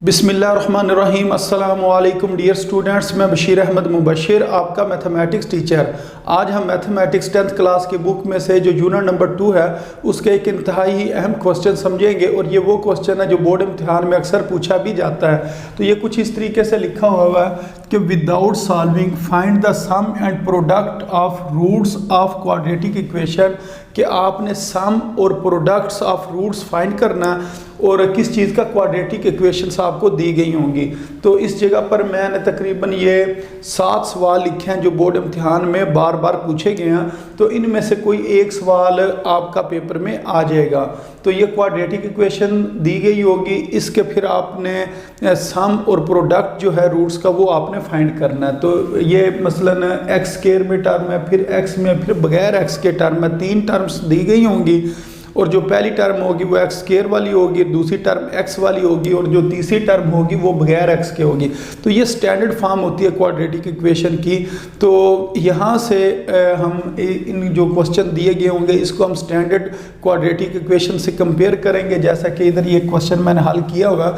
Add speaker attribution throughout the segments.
Speaker 1: बिस्मिल्लाहिर्रहमानिर्रहीम अस्सलाम वालेकुम डियर स्टूडेंट्स, मैं बशीर अहमद मुबशिर आपका मैथमेटिक्स टीचर। आज हम मैथमेटिक्स 10th क्लास की बुक में से जो यूनिट नंबर 2 है उसके एक इंतहाई अहम क्वेश्चन समझेंगे। और ये वो क्वेश्चन है जो बोर्ड इम्तिहान में अक्सर पूछा भी जाता है। तो ये कुछ इस तरीके से लिखा हुआ है कि without solving find the sum and product of roots of quadratic equation, कि आपने सम और प्रोडक्ट्स ऑफ रूट्स फाइंड करना और किस चीज़ का क्वाड्रेटिक इक्वेशंस आपको दी गई होंगी। तो इस जगह पर मैंने तकरीबन ये 7 सवाल लिखे हैं जो बोर्ड इम्तिहान में बार बार पूछे गए हैं। तो इनमें से कोई एक सवाल आपका पेपर में आ जाएगा। तो ये क्वाड्रेटिक इक्वेशन दी गई होगी, इसके फिर आपने सम और प्रोडक्ट जो है रूट्स का वो आपने फाइंड करना है। तो ये मसलन एक्स स्क्वायर में टर्म है, फिर एक्स में, फिर बगैर एक्स के टर्म में 3 टर्म्स दी गई होंगी। और जो पहली टर्म होगी वो एक्स स्क्वायर वाली होगी, दूसरी टर्म एक्स वाली होगी और जो तीसरी टर्म होगी वो बगैर एक्स के होगी। तो ये स्टैंडर्ड फॉर्म होती है क्वाड्रेटिक इक्वेशन की। तो यहाँ से हम इन जो क्वेश्चन दिए गए होंगे इसको हम स्टैंडर्ड क्वाड्रेटिक इक्वेशन से कंपेयर करेंगे। जैसा कि इधर ये क्वेश्चन मैंने हल किया होगा,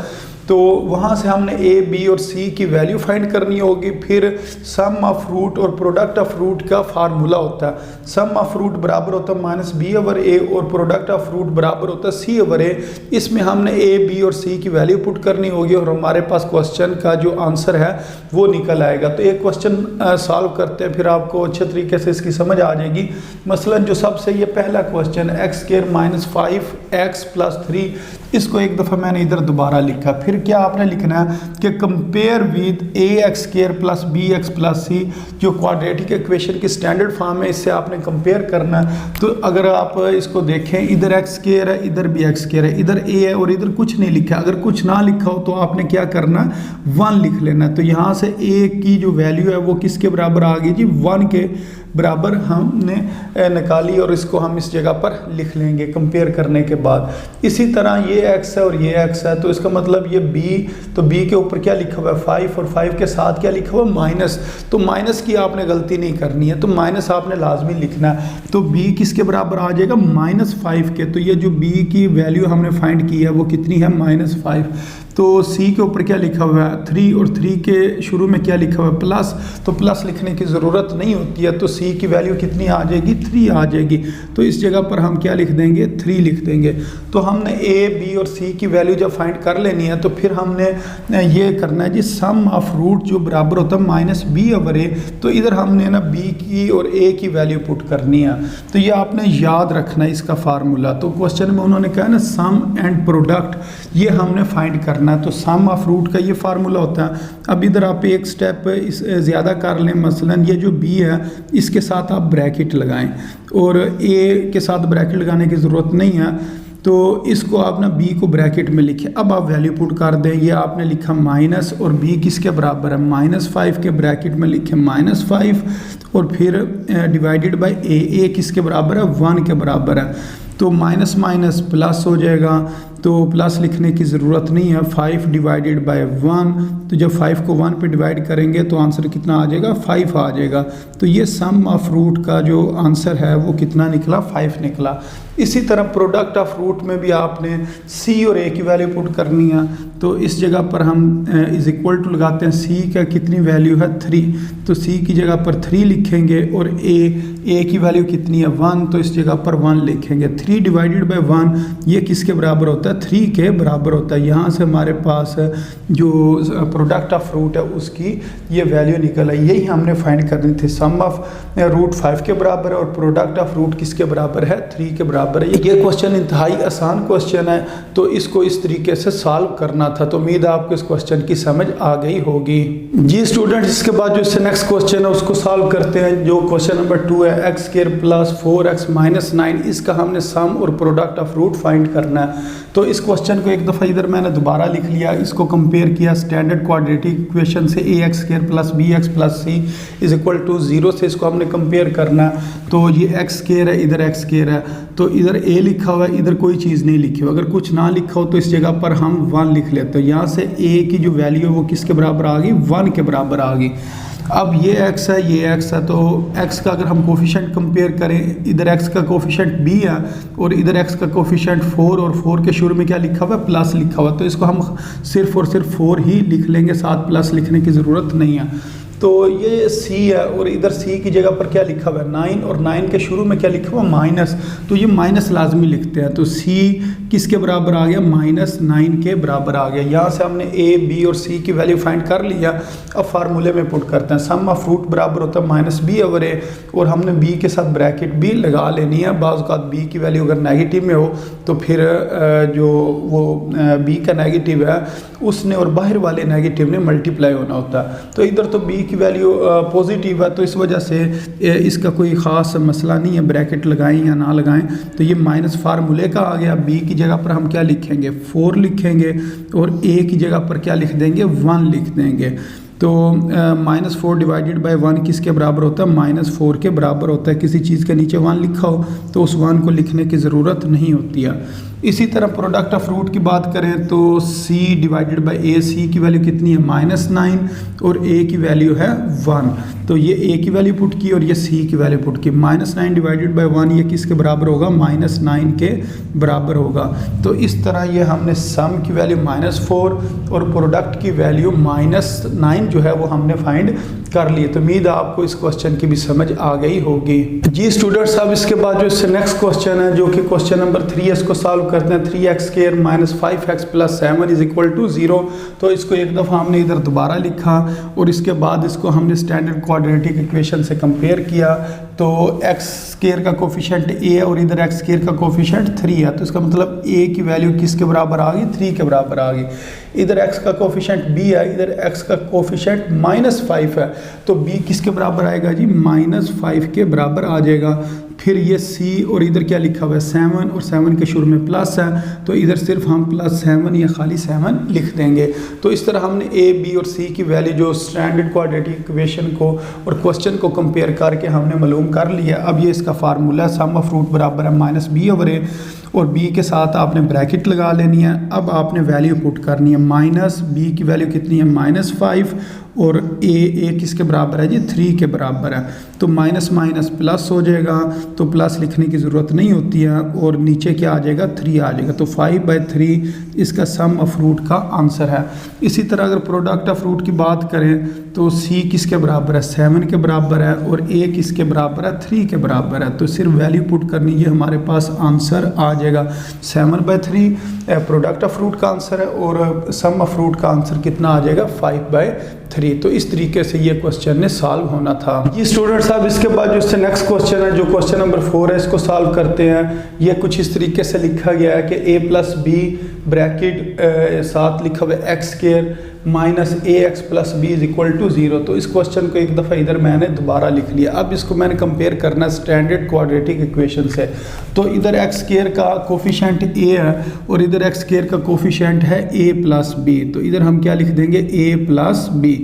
Speaker 1: तो वहाँ से हमने ए, बी और सी की वैल्यू फाइंड करनी होगी। फिर सम ऑफ रूट और प्रोडक्ट ऑफ रूट का फार्मूला होता है। सम ऑफ रूट बराबर होता है माइनस बी ओवर ए और प्रोडक्ट ऑफ रूट बराबर होता है सी ओवर ए। इसमें हमने ए, बी और सी की वैल्यू पुट करनी होगी और हमारे पास क्वेश्चन का जो आंसर है वो निकल आएगा। तो एक क्वेश्चन सॉल्व करते हैं, फिर आपको अच्छे तरीके से इसकी समझ आ जाएगी। मसलन जो सबसे ये पहला question x square minus 5x plus 3, इसको एक दफ़ा मैंने इधर दोबारा लिखा। फिर क्या आपने लिखना है कि compare with a x square plus b x plus c, जो क्वाड्रेटिक इक्वेशन की स्टैंडर्ड फॉर्म है, इससे आपने कंपेयर करना है। तो अगर आप इसको देखें, इधर एक्स स्क्वायर है, इधर भी एक्स स्क्वायर है, इधर ए है और इधर कुछ नहीं लिखा। अगर कुछ ना लिखा हो तो आपने क्या करना, 1 लिख लेना। तो यहाँ से ए की जो वैल्यू है वो किसके बराबर आ गई जी, 1 के बराबर हमने निकाली और इसको हम इस जगह पर लिख लेंगे कंपेयर करने के बाद। इसी तरह ये x है और ये x है, तो इसका मतलब ये b, तो b के ऊपर क्या लिखा हुआ है 5 और 5 के साथ क्या लिखा हुआ है माइनस। तो माइनस की आपने गलती नहीं करनी है, तो माइनस आपने लाजमी लिखना है। तो b किसके बराबर आ जाएगा, -5 के। तो ये जो b की वैल्यू हमने फाइंड की है वो कितनी है, -5। तो c के ऊपर क्या लिखा हुआ है 3 और 3 के शुरू में क्या लिखा हुआ है प्लस, तो प्लस लिखने की ज़रूरत नहीं होती है। तो c की वैल्यू कितनी आ जाएगी, 3 आ जाएगी। तो इस जगह पर हम क्या लिख देंगे, 3 लिख देंगे। तो हमने a, b और c की वैल्यू जब फाइंड कर लेनी है तो फिर हमने ये करना है जी सम ऑफ रूट जो बराबर होता है माइनस बी ओवर ए। तो इधर हमने ना b की और a की वैल्यू पुट करनी है। तो ये आपने याद रखना है इसका फार्मूला। तो क्वेश्चन में उन्होंने कहा ना सम एंड प्रोडक्ट, ये हमने फाइंड करना। तो सम ऑफ रूट का ये फार्मूला होता है। अब इधर आप एक स्टेप इस ज़्यादा कर लें, मसलन ये जो b है इसके साथ आप ब्रैकेट लगाएं और a के साथ ब्रैकेट लगाने की ज़रूरत नहीं है। तो इसको आप ना b को ब्रैकेट में लिखें। अब आप वैल्यू पुट कर दें। ये आपने लिखा माइनस और b किसके बराबर है, -5 के ब्रैकेट में लिखें -5 और फिर डिवाइडेड बाय a किसके बराबर है, 1 के बराबर है। तो माइनस माइनस प्लस हो जाएगा, तो प्लस लिखने की ज़रूरत नहीं है। 5 डिवाइडेड बाय 1, तो जब 5 को 1 पे डिवाइड करेंगे तो आंसर कितना आ जाएगा, 5 आ जाएगा। तो ये सम ऑफ रूट का जो आंसर है वो कितना निकला, 5 निकला। इसी तरह प्रोडक्ट ऑफ रूट में भी आपने c और a की वैल्यू पुट करनी है। तो इस जगह पर हम इज इक्वल टू लगाते हैं, c का कितनी वैल्यू है 3, तो c की जगह पर 3 लिखेंगे और a की वैल्यू कितनी है 1, तो इस जगह पर 1 लिखेंगे। 3 डिवाइडेड बाय 1 ये किसके बराबर होता है, 3 के बराबर होता है। यहाँ से हमारे पास जो प्रोडक्ट ऑफ रूट है उसकी ये वैल्यू निकल आई। यही हमने फाइंड करनी थी। सम ऑफ रूट 5 के बराबर है और प्रोडक्ट ऑफ रूट किसके बराबर है, 3 के बराबर है। ये क्वेश्चन इंतहाई आसान क्वेश्चन है, तो इसको इस तरीके से सॉल्व करना था। तो उम्मीद है आपको इस क्वेश्चन की समझ आ गई होगी। जी स्टूडेंट्स, इसके बाद जो इससे नेक्स्ट क्वेश्चन है उसको सॉल्व करते हैं। जो क्वेश्चन नंबर 2 है x square plus 4x minus 9, इसका हमने सम और प्रोडक्ट ऑफ रूट फाइंड करना है। तो इस क्वेश्चन को एक दफ़ा इधर मैंने दोबारा लिख लिया, इसको कंपेयर किया स्टैंडर्ड क्वाड्रेटिक इक्वेशन से ax square plus bx plus c is equal to 0 से इसको हमने कंपेयर करना है। तो ये x स्क्वायर है, इधर x स्क्वायर है, तो इधर a लिखा हुआ है, इधर कोई चीज़ नहीं लिखी हुई। अगर कुछ ना लिखा हो तो इस जगह पर हम 1 लिख लेते हैं। यहाँ से a की जो वैल्यू है वो किसके बराबर आ गई, 1 के बराबर आ गई। अब ये x है, ये x है, तो x का अगर हम कोफिशेंट कंपेयर करें, इधर x का कोफिशेंट b है और इधर x का कोफिशेंट 4 और 4 के शुरू में क्या लिखा हुआ है, प्लस लिखा हुआ है, तो इसको हम सिर्फ और सिर्फ 4 ही लिख लेंगे, साथ प्लस लिखने की ज़रूरत नहीं है। तो ये c है और इधर c की जगह पर क्या लिखा हुआ है 9 और 9 के शुरू में क्या लिखा हुआ माइनस, तो ये माइनस लाजमी लिखते हैं। तो c किसके बराबर आ गया, -9 के बराबर आ गया। यहाँ से हमने a b और c की वैल्यू फाइंड कर लिया। अब फार्मूले में पुट करते हैं, सम ऑफ रूट बराबर होता है -b/a और हमने b के साथ ब्रैकेट भी लगा लेनी है। बाज़ औक़ात b की वैल्यू अगर नेगेटिव में हो तो फिर जो वो b का नेगेटिव है उसने और बाहर वाले नेगेटिव ने मल्टीप्लाई होना होता है। तो इधर तो b की वैल्यू पॉजिटिव है, तो इस वजह से इसका कोई ख़ास मसला नहीं है, ब्रैकेट लगाएं या ना लगाएं। तो ये माइनस फार्मूले का आ गया। b की जगह पर हम क्या लिखेंगे, 4 लिखेंगे और a की जगह पर क्या लिख देंगे, 1 लिख देंगे। तो -4 डिवाइडेड बाय 1 किसके बराबर होता है, -4 के बराबर होता है। किसी चीज़ के नीचे 1 लिखा हो तो उस 1 को लिखने की ज़रूरत नहीं होती है। इसी तरह प्रोडक्ट ऑफ रूट की बात करें तो c divided by a, c की वैल्यू कितनी है -9 और a की वैल्यू है 1। तो ये a की वैल्यू पुट की और ये c की वैल्यू पुट की। -9 डिवाइडेड बाय 1 ये किसके बराबर होगा, -9 के बराबर होगा। तो इस तरह ये हमने सम की वैल्यू -4 और प्रोडक्ट की वैल्यू -9 जो है वो हमने फाइंड कर लिए। तो उम्मीद है आपको इस क्वेश्चन की भी समझ आ गई होगी। जी स्टूडेंट्स, अब इसके बाद जो इससे नेक्स्ट क्वेश्चन है जो कि क्वेश्चन नंबर 3 है, इसको सॉल्व करते हैं। 3x² - 5x + 7 = 0। तो इसको एक दफ़ा हमने इधर दोबारा लिखा और इसके बाद इसको हमने स्टैंडर्ड क्वाड्रेटिक इक्वेशन से कंपेयर किया। तो x² का कोफिशिएंट a है और इधर x² का कोफिशिएंट 3 है। तो इसका मतलब a की वैल्यू किसके बराबर आ गई, 3 के बराबर आ गई। इधर x का कोफिशिएंट b है, इधर x का कोफिशिएंट -5 है, तो b किसके बराबर आएगा जी, -5 के बराबर आ जाएगा। फिर ये c और इधर क्या लिखा हुआ है 7 और 7 के शुरू में प्लस है, तो इधर सिर्फ हम +7 या खाली 7 लिख देंगे। तो इस तरह हमने a, b और c की वैल्यू जो स्टैंडर्ड क्वाड्रेटिक इक्वेशन को और क्वेश्चन को कंपेयर करके हमने मालूम कर लिया। अब ये इसका फार्मूला है, सम ऑफ रूट बराबर है -b/a और b के साथ आपने ब्रैकेट लगा लेनी है। अब आपने वैल्यू पुट करनी है, -b की वैल्यू कितनी है -5 और a किसके बराबर है जी, 3 के बराबर है। तो माइनस माइनस प्लस हो जाएगा, तो प्लस लिखने की ज़रूरत नहीं होती है और नीचे क्या आ जाएगा, 3 आ जाएगा। तो 5/3 इसका सम ऑफ रूट का आंसर है। इसी तरह अगर प्रोडक्ट ऑफ रूट की बात करें तो c किसके बराबर है, 7 के बराबर है और a किसके बराबर है, 3 के बराबर है। तो सिर्फ वैल्यू पुट करनी है, हमारे पास आंसर आ जाएगा 7/3 प्रोडक्ट ऑफ रूट का आंसर है और सम ऑफ रूट का आंसर कितना आ जाएगा, 5/3। तो इस तरीके से ये क्वेश्चन ने सॉल्व होना था। ये स्टूडेंट साहब इसके बाद जो इससे नेक्स्ट क्वेश्चन है, जो क्वेश्चन नंबर 4 है, इसको सॉल्व करते हैं। ये कुछ इस तरीके से लिखा गया है कि a + b ब्रैकेट साथ लिखा हुआ है x² - ax + b = 0। तो इस क्वेश्चन को एक दफ़ा इधर मैंने दोबारा लिख लिया। अब इसको मैंने कंपेयर करना स्टैंडर्ड क्वाड्रेटिक इक्वेशन से। तो इधर x² का कोफिशिएंट a है और इधर x² का कोफिशिएंट है a + b। तो इधर हम क्या लिख देंगे, a + b।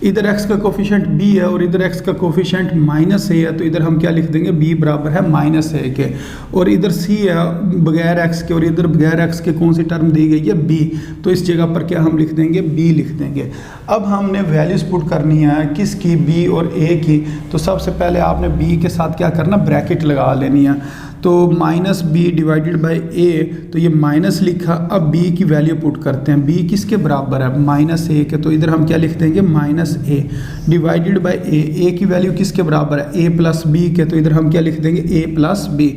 Speaker 1: इधर x का कोफिशिएंट b है और इधर x का कोफिशिएंट -a है, तो इधर हम क्या लिख देंगे, b बराबर है -a के। और इधर c है बगैर x के और इधर बगैर x के कौन सी टर्म दी गई है, b। तो इस जगह पर क्या हम लिख देंगे, b लिख देंगे। अब हमने वैल्यूज पुट करनी है किसकी, b और a की। तो सबसे पहले आपने b के साथ क्या करना, ब्रैकेट लगा लेनी है। तो -b डिवाइडेड बाय a, तो ये माइनस लिखा। अब b की वैल्यू पुट करते हैं, b किसके बराबर है, -a के। तो इधर हम क्या लिख देंगे, -a डिवाइडेड बाय a की वैल्यू किसके बराबर है, a + b के। तो इधर हम क्या लिख देंगे, a + b।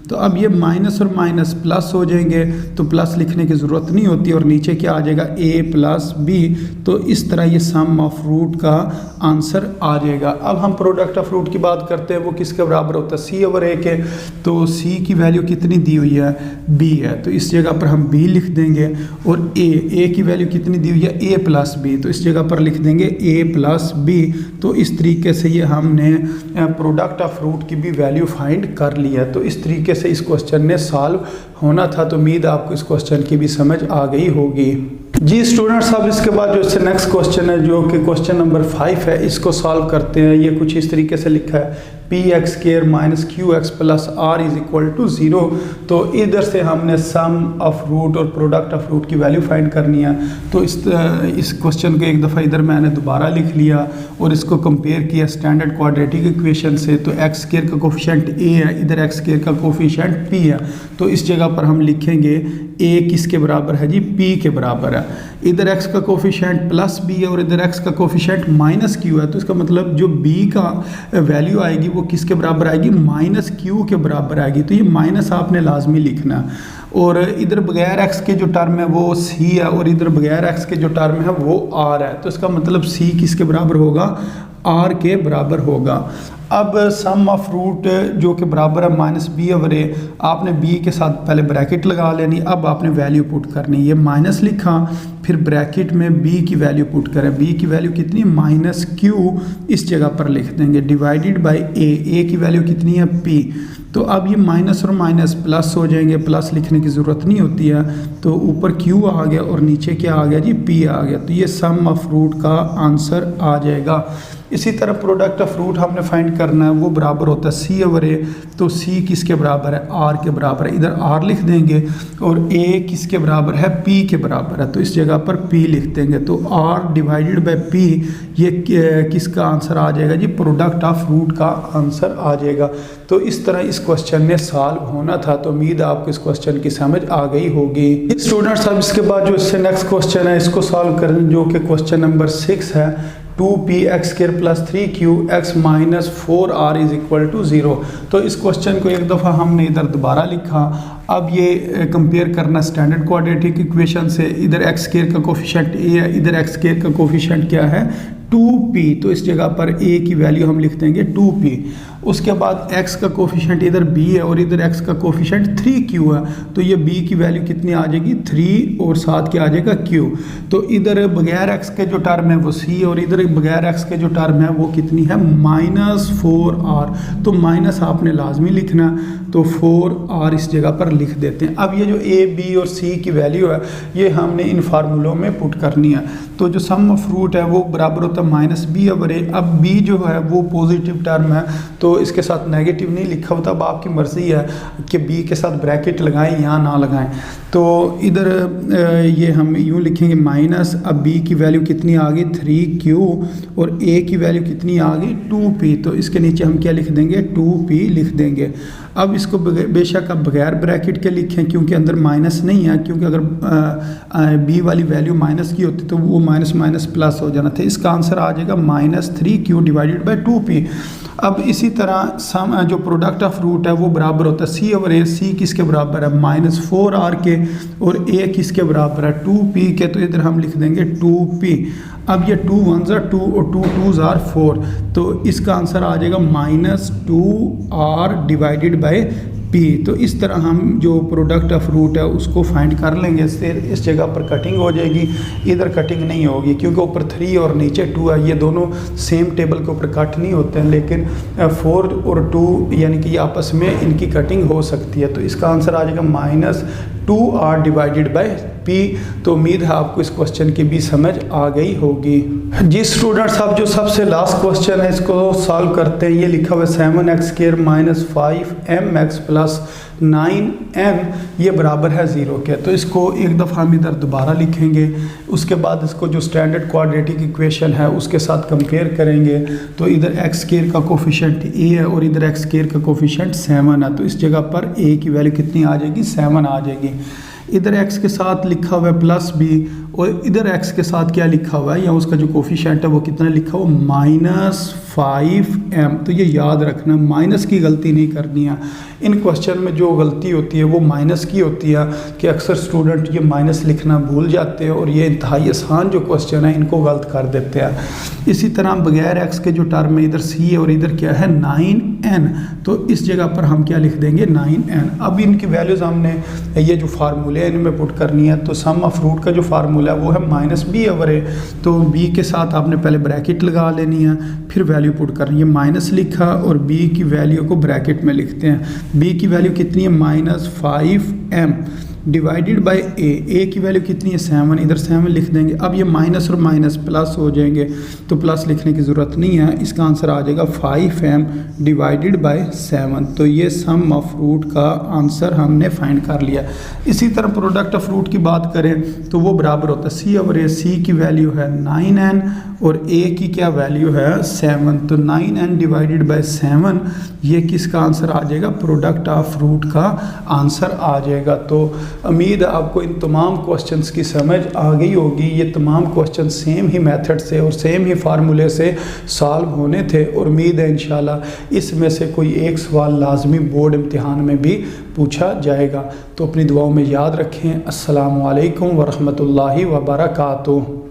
Speaker 1: तो अब ये माइनस और माइनस प्लस हो जाएंगे, तो प्लस लिखने की ज़रूरत नहीं होती और नीचे क्या आ जाएगा, a + b। तो इस तरह ये सम ऑफ रूट का आंसर आ जाएगा। अब हम प्रोडक्ट ऑफ रूट की बात करते हैं, वो किसके बराबर होता है, c/a के। तो c की वैल्यू कितनी दी हुई है, b है, तो इस जगह पर हम b लिख देंगे। और a की वैल्यू कितनी दी हुई है, a + b, तो इस जगह पर लिख देंगे a + b। तो इस तरीके से ये हमने प्रोडक्ट ऑफ रूट की भी वैल्यू फाइंड कर ली है। तो इस तरीके से इस क्वेश्चन ने सॉल्व होना था। तो उम्मीद आपको इस क्वेश्चन की भी समझ आ गई होगी। जी स्टूडेंट्स, अब इसके बाद जो इससे नेक्स्ट क्वेश्चन है जो कि क्वेश्चन नंबर 5 है, इसको सॉल्व करते हैं। ये कुछ इस तरीके से लिखा है p x square minus q x plus r is equal to 0। तो इधर से हमने सम ऑफ रूट और प्रोडक्ट ऑफ रूट की वैल्यू फाइंड करनी है। तो इस क्वेश्चन को एक दफ़ा इधर मैंने दोबारा लिख लिया और इसको कंपेयर किया स्टैंडर्ड क्वाड्रेटिक इक्वेशन से। तो एक्स स्क्वायर का कोफिशिएंट ए है, इधर एक्स स्क्वायर का कोफिशिएंट पी है। तो इस जगह पर हम लिखेंगे ए किसके बराबर है जी, पी के बराबर है। इधर x का कोफिशिएंट प्लस बी है और इधर x का कोफिशिएंट माइनस क्यू है। तो इसका मतलब जो b का वैल्यू आएगी वो किसके बराबर आएगी, माइनस क्यू के बराबर आएगी। तो ये माइनस आपने लाजमी लिखना है। और इधर बगैर x के जो टर्म है वो c है और इधर बगैर x के जो टर्म है वो r है। तो इसका मतलब c किसके बराबर होगा, r के बराबर होगा। अब सम ऑफ रूट जो कि बराबर है माइनस बी ओवर ए, आपने बी के साथ पहले ब्रैकेट लगा लेनी। अब आपने वैल्यू पुट करनी, ये माइनस लिखा, फिर ब्रैकेट में बी की वैल्यू पुट करें। बी की वैल्यू कितनी, माइनस क्यू इस जगह पर लिख देंगे, डिवाइडेड बाय ए की वैल्यू कितनी है, पी। तो अब ये माइनस और माइनस प्लस हो जाएंगे, प्लस लिखने की ज़रूरत नहीं होती है। तो ऊपर क्यू आ गया और नीचे क्या आ गया जी, पी आ गया। तो ये सम ऑफ रूट का आंसर आ जाएगा। इसी तरह प्रोडक्ट ऑफ रूट हमने फाइंड करना है, वो बराबर होता है सी ओवर ए। तो सी किसके बराबर है, आर के बराबर है। इधर आर लिख देंगे और ए किसके बराबर है, पी के बराबर है। तो इस जगह पर पी लिख देंगे। तो आर डिवाइडेड बाय पी, ये किसका आंसर आ जाएगा जी, प्रोडक्ट ऑफ रूट का आंसर आ जाएगा। तो इस तरह इस क्वेश्चन में सॉल्व होना था। तो उम्मीद है आपको इस क्वेश्चन की समझ आ गई होगी। स्टूडेंट्स, अब इसके बाद जो इससे नेक्स्ट क्वेश्चन है इसको सॉल्व करें, जो कि क्वेश्चन नंबर 6 है। 2p x square plus 3q x minus 4r is equal to 0। तो इस क्वेश्चन को एक दफ़ा हमने इधर दोबारा लिखा। अब ये कंपेयर करना स्टैंडर्ड क्वाड्रेटिक इक्वेशन से। इधर एक्स स्क्वायर का कोफिशिएंट ए है, इधर एक्स स्क्वायर का कोफिशिएंट क्या है, 2p। तो इस जगह पर a की वैल्यू हम लिख देंगे 2p। उसके बाद x का कोफिशिएंट इधर b है और इधर x का कोफिशिएंट 3q है। तो ये b की वैल्यू कितनी आ जाएगी, 3 और साथ क्या आ जाएगा, q। तो इधर बगैर x के जो टर्म है वो c और इधर बगैर x के जो टर्म है वो कितनी है, माइनस 4r। तो माइनस आपने लाजमी लिखना, तो 4r इस जगह पर लिख देते हैं। अब ये जो a, b और c की वैल्यू है ये हमने इन फार्मूलों में पुट करनी है। तो जो सम ऑफ रूट है वो बराबर होता है माइनस बी ओवर ए। अब b जो है वो पॉजिटिव टर्म है तो इसके साथ नेगेटिव नहीं लिखा होता। अब आपकी मर्ज़ी है कि b के साथ ब्रैकेट लगाएं या ना लगाएं। तो इधर ये हम यूँ लिखेंगे माइनस, अब b की वैल्यू कितनी आ गई, 3q और a की वैल्यू कितनी आ गई, 2p। तो इसके नीचे हम क्या लिख देंगे, 2p लिख देंगे। अब इसको बेशक आप बगैर ब्रैकेट के लिखें क्योंकि अंदर माइनस नहीं है, क्योंकि अगर b वाली वैल्यू माइनस की होती तो वो माइनस माइनस प्लस हो जाना था। इसका आंसर आ जाएगा minus 3q divided by 2p। अब इसी तरह सम जो प्रोडक्ट ऑफ रूट है वो बराबर होता है सी ओवर ए। सी किसके बराबर है, माइनस 4r के, और a किसके बराबर है, 2p के। तो इधर हम लिख देंगे 2p। अब ये 2 1s are 2 और 2 2s are 4। तो इसका आंसर आ जाएगा minus 2r divided by p। तो इस तरह हम जो प्रोडक्ट ऑफ रूट है उसको फाइंड कर लेंगे। इससे इस जगह पर कटिंग हो जाएगी, इधर कटिंग नहीं होगी क्योंकि ऊपर 3 और नीचे 2 है। ये दोनों सेम टेबल के ऊपर कट नहीं होते हैं, लेकिन 4 और 2 यानी कि आपस में इनकी कटिंग हो सकती है। तो इसका आंसर आ जाएगा minus 2r divided by p। तो उम्मीद है आपको इस क्वेश्चन की भी समझ आ गई होगी। जी स्टूडेंट्स, अब जो सबसे लास्ट क्वेश्चन है इसको सॉल्व करते हैं। ये लिखा हुआ है 7x square minus 5mx plus 9n ये बराबर है 0 के। तो इसको एक दफ़ा हम इधर दोबारा लिखेंगे, उसके बाद इसको जो स्टैंडर्ड क्वाड्रेटिक इक्वेशन है उसके साथ कंपेयर करेंगे। तो इधर एक्स स्क्वायर का कोफिशिएंट a है और इधर एक्स स्क्वायर का कोफिशिएंट 7 है। तो इस जगह पर a की वैल्यू कितनी आ जाएगी, 7 आ जाएगी। इधर x के साथ लिखा हुआ है प्लस b और इधर x के साथ क्या लिखा हुआ है या उसका जो कोफिशिएंट है वो कितना लिखा हुआ, माइनस 5m। तो ये याद रखना, माइनस की गलती नहीं करनी है। इन क्वेश्चन में जो गलती होती है वो माइनस की होती है कि अक्सर स्टूडेंट ये माइनस लिखना भूल जाते हैं और ये इंतहाई आसान जो क्वेश्चन है इनको गलत कर देते हैं। इसी तरह बगैर x के जो टर्म है इधर c है और इधर क्या है 9n। तो इस जगह पर हम क्या लिख देंगे, 9n। अब इनकी वैल्यूज़ हमने ये जो फार्मूले हैं इनमें पुट करनी है। तो सम ऑफ रूट का जो फार्मूला है वो है माइनस b ओवर a। तो b के साथ आपने पहले ब्रैकेट लगा लेनी है, फिर वैल्यू पुट करनी है। माइनस लिखा और b की वैल्यू को ब्रैकेट में लिखते हैं। b की वैल्यू कितनी है, माइनस 5m। डिवाइडेड बाय ए की वैल्यू कितनी है 7, इधर 7 लिख देंगे। अब ये माइनस और माइनस प्लस हो जाएंगे तो प्लस लिखने की ज़रूरत नहीं है, इसका आंसर आ जाएगा 5m डिवाइडेड बाय 7। तो ये सम ऑफ फ्रूट का आंसर हमने फाइंड कर लिया। इसी तरह प्रोडक्ट ऑफ फ्रूट की बात करें तो वो बराबर होता है c ओवर a। c की वैल्यू है 9n और a की क्या वैल्यू है 7, तो 9n डिवाइडेड बाय 7 ये किसका आंसर आ जाएगा, प्रोडक्ट ऑफ फ्रूट का आंसर आ जाएगा। तो उम्मीद है आपको इन तमाम क्वेश्चंस की समझ आ गई होगी। ये तमाम क्वेश्चन सेम ही मेथड से और सेम ही फार्मूले से सॉल्व होने थे और उम्मीद है इंशाल्लाह इसमें से कोई एक सवाल लाजमी बोर्ड इम्तिहान में भी पूछा जाएगा। तो अपनी दुआओं में याद रखें। अस्सलामु अलैकुम वरहमतुल्लाहि वबरकातुहू।